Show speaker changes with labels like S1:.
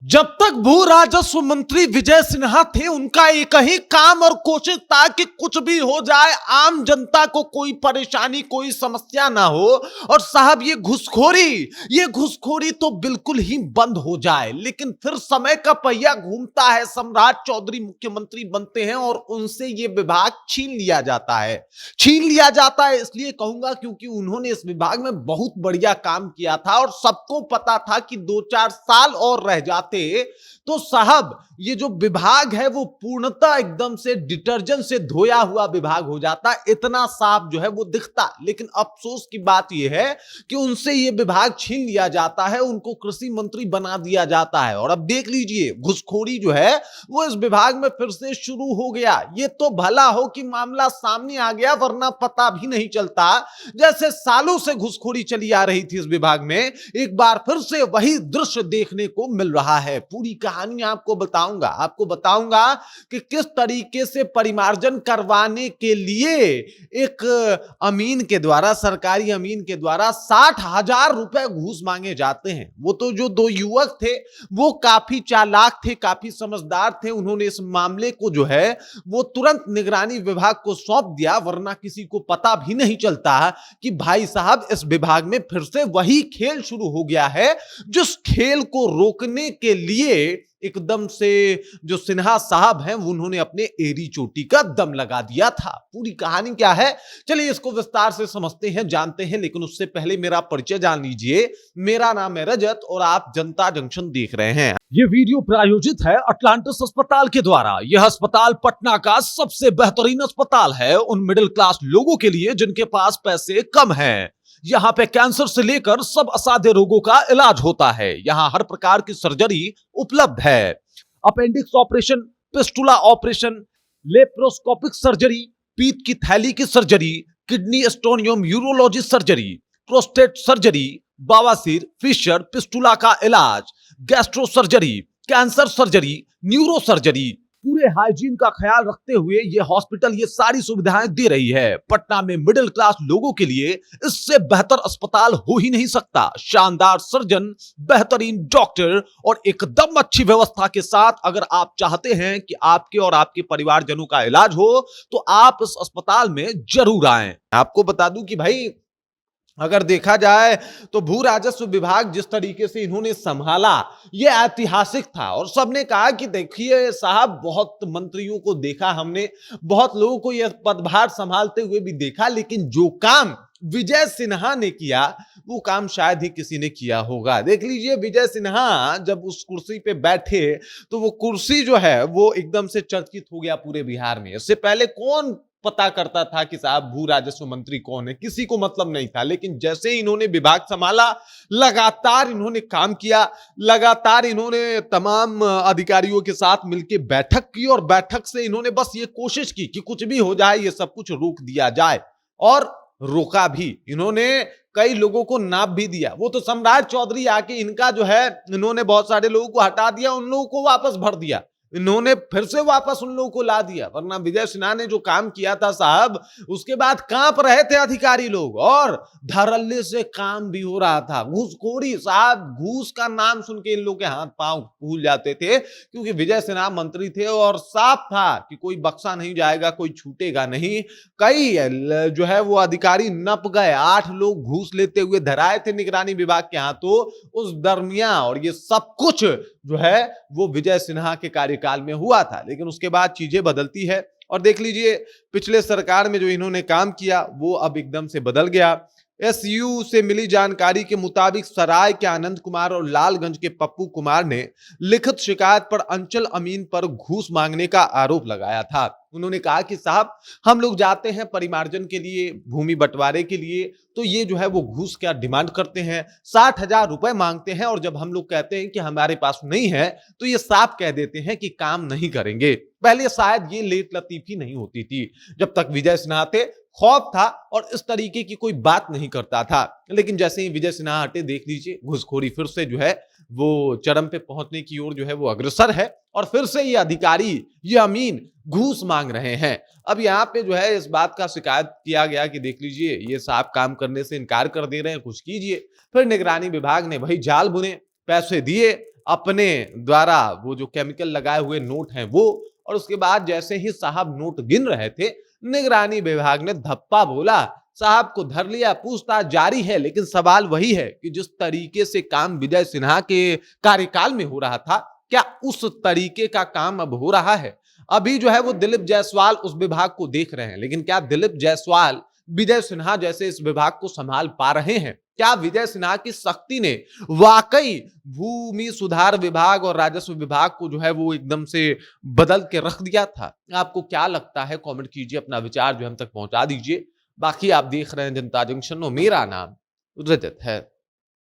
S1: जब तक भू राजस्व मंत्री विजय सिन्हा थे, उनका एक ही काम और कोशिश था कि कुछ भी हो जाए, आम जनता को कोई परेशानी, कोई समस्या ना हो। और साहब, ये घुसखोरी तो बिल्कुल ही बंद हो जाए। लेकिन फिर समय का पहिया घूमता है, सम्राट चौधरी मुख्यमंत्री बनते हैं और उनसे ये विभाग छीन लिया जाता है। इसलिए कहूंगा क्योंकि उन्होंने इस विभाग में बहुत बढ़िया काम किया था और सबको पता था कि 2-4 साल और रह जाते तो साहब ये जो विभाग है वो पूर्णतः एकदम से डिटर्जेंट से धोया हुआ विभाग हो जाता, इतना साफ जो है वो दिखता। लेकिन अफसोस की बात यह है कि उनसे ये विभाग छीन लिया जाता है, उनको कृषि मंत्री बना दिया जाता है। और अब देख लीजिए, घुसखोरी जो है वो इस विभाग में फिर से शुरू हो गया। ये तो भला हो कि मामला सामने आ गया, वरना पता भी नहीं चलता। जैसे सालों से घुसखोरी चली आ रही थी इस विभाग में, एक बार फिर से वही दृश्य देखने को मिल रहा है। पूरी कहानी आपको बताऊंगा कि किस तरीके से परिमार्जन करवाने के लिए एक अमीन के द्वारा, सरकारी अमीन के द्वारा 60,000 रुपए घूस मांगे जाते हैं। वो तो जो दो युवक थे वो काफी चालाक थे, काफी समझदार थे। उन्होंने इस मामले को जो है वो तुरंत निगरानी विभाग को सौंप दिया, वरना किसी को पता भी नहीं चलता कि भाई साहब इस विभाग में फिर से वही खेल शुरू हो गया है, जिस खेल को रोकने के लिए एकदम से जो सिन्हा साहब हैं उन्होंने अपने एड़ी चोटी का दम लगा दिया था। पूरी कहानी क्या है, चलिए इसको विस्तार से समझते हैं, जानते हैं। लेकिन उससे पहले मेरा परिचय जान लीजिए। मेरा नाम है रजत और आप जनता जंक्शन देख रहे हैं। ये वीडियो प्रायोजित है अटलांटिस अस्पताल के द्वारा। यह अस्पताल पटना का सबसे बेहतरीन अस्पताल है उन मिडिल क्लास लोगों के लिए जिनके पास पैसे कम हैं। यहाँ पे कैंसर से लेकर सब असाध्य रोगों का इलाज होता है। यहाँ हर प्रकार की सर्जरी उपलब्ध है। Appendix operation, fistula operation, laparoscopic surgery, पीत की थैली की सर्जरी, किडनी स्टोन एवं यूरोलॉजी सर्जरी, प्रोस्टेट सर्जरी, बवासीर, फिशर, पिस्टुला का इलाज, gastro surgery, cancer surgery, neuro surgery, पूरे हाइजीन का ख्याल रखते हुए ये हॉस्पिटल ये सारी सुविधाएं दे रही है। पटना में मिडिल क्लास लोगों के लिए इससे बेहतर अस्पताल हो ही नहीं सकता। शानदार सर्जन, बेहतरीन डॉक्टर और एकदम अच्छी व्यवस्था के साथ अगर आप चाहते हैं कि आपके और आपके परिवारजनों का इलाज हो तो आप इस अस्पताल में जरूर आएं। आपको बता दूं कि भाई अगर देखा जाए तो भू राजस्व विभाग जिस तरीके से इन्होंने संभाला ये ऐतिहासिक था। और सबने कहा कि देखिए साहब, बहुत मंत्रियों को देखा हमने, बहुत लोगों को यह पदभार संभालते हुए भी देखा, लेकिन जो काम विजय सिन्हा ने किया वो काम शायद ही किसी ने किया होगा। देख लीजिए, विजय सिन्हा जब उस कुर्सी पे बैठे तो वो कुर्सी जो है वो एकदम से चर्चित हो गया पूरे बिहार में। इससे पहले कौन पता करता था कि साहब भू राजस्व मंत्री कौन है, किसी को मतलब नहीं था। लेकिन जैसे ही इन्होंने विभाग संभाला, लगातार इन्होंने काम किया, लगातार इन्होंने तमाम अधिकारियों के साथ मिलकर बैठक की और बैठक से इन्होंने बस ये कोशिश की कि कुछ भी हो जाए, ये सब कुछ रोक दिया जाए। और रोका भी। इन्होंने कई लोगों को नाप भी दिया। वो तो सम्राट चौधरी आके इनका जो है, इन्होंने बहुत सारे लोगों को हटा दिया, उन लोगों को वापस भर दिया, इन्होंने फिर से वापस उन लोगों को ला दिया। वरना विजय सिन्हा ने जो काम किया था साहब, उसके बाद कांप रहे थे अधिकारी लोग और धड़ल्ले से काम भी हो रहा था। घूसखोरी साहब, घूस का नाम सुन के इन लोगों के हाथ पांव फूल जाते थे, क्योंकि विजय सिन्हा मंत्री थे और साफ था कि कोई बख्शा नहीं जाएगा, कोई छूटेगा नहीं। कई जो है वो अधिकारी नप गए, 8 लोग घूस लेते हुए धराए थे निगरानी विभाग के हाथों उस दरमियान। और ये सब कुछ जो है वो विजय सिन्हा के कार्यकाल में हुआ था। लेकिन उसके बाद चीजें बदलती है और देख लीजिए पिछले सरकार में जो इन्होंने काम किया वो अब एकदम से बदल गया। एसयू से मिली जानकारी के मुताबिक सराय के आनंद कुमार और लालगंज के पप्पू कुमार ने लिखित शिकायत पर अंचल अमीन पर घूस मांगने का आरोप लगाया था। उन्होंने कहा कि साहब, हम लोग जाते हैं परिमार्जन के लिए, भूमि बंटवारे के लिए, तो ये जो है वो घूस क्या डिमांड करते हैं, 60,000 रुपए मांगते हैं। और जब हम लोग कहते हैं कि हमारे पास नहीं है तो ये साफ कह देते हैं कि काम नहीं करेंगे। पहले शायद ये लेट लतीफी नहीं होती थी, जब तक विजय सिन्हा थे खौफ था और इस तरीके की कोई बात नहीं करता था। लेकिन जैसे ही विजय सिन्हा हटे, देख लीजिए घुसखोरी फिर से जो है वो चरम पे पहुंचने की ओर जो है वो अग्रसर है और फिर से ये अधिकारी, ये अमीन घूस मांग रहे हैं। अब यहाँ पे जो है इस बात का शिकायत किया गया कि देख लीजिए ये साहब काम करने से इनकार कर दे रहे हैं, कुछ कीजिए। फिर निगरानी विभाग ने भाई जाल बुने, पैसे दिए, अपने द्वारा वो जो केमिकल लगाए हुए नोट हैं वो, और उसके बाद जैसे ही साहब नोट गिन रहे थे, निगरानी विभाग ने धप्पा बोला, साहब को धर लिया, पूछताछ जारी है। लेकिन सवाल वही है कि जिस तरीके से काम विजय सिन्हा के कार्यकाल में हो रहा था, क्या उस तरीके का काम अब हो रहा है? अभी जो है वो दिलीप जायसवाल उस विभाग को देख रहे हैं, लेकिन क्या दिलीप जायसवाल विजय सिन्हा जैसे इस विभाग को संभाल पा रहे हैं? क्या विजय सिन्हा की शक्ति ने वाकई भूमि सुधार विभाग और राजस्व विभाग को जो है वो एकदम से बदल के रख दिया था? आपको क्या लगता है? कमेंट कीजिए, अपना विचार जो हम तक पहुंचा दीजिए। बाकी आप देख रहे हैं जनता जंक्शन और मेरा नाम रजत है।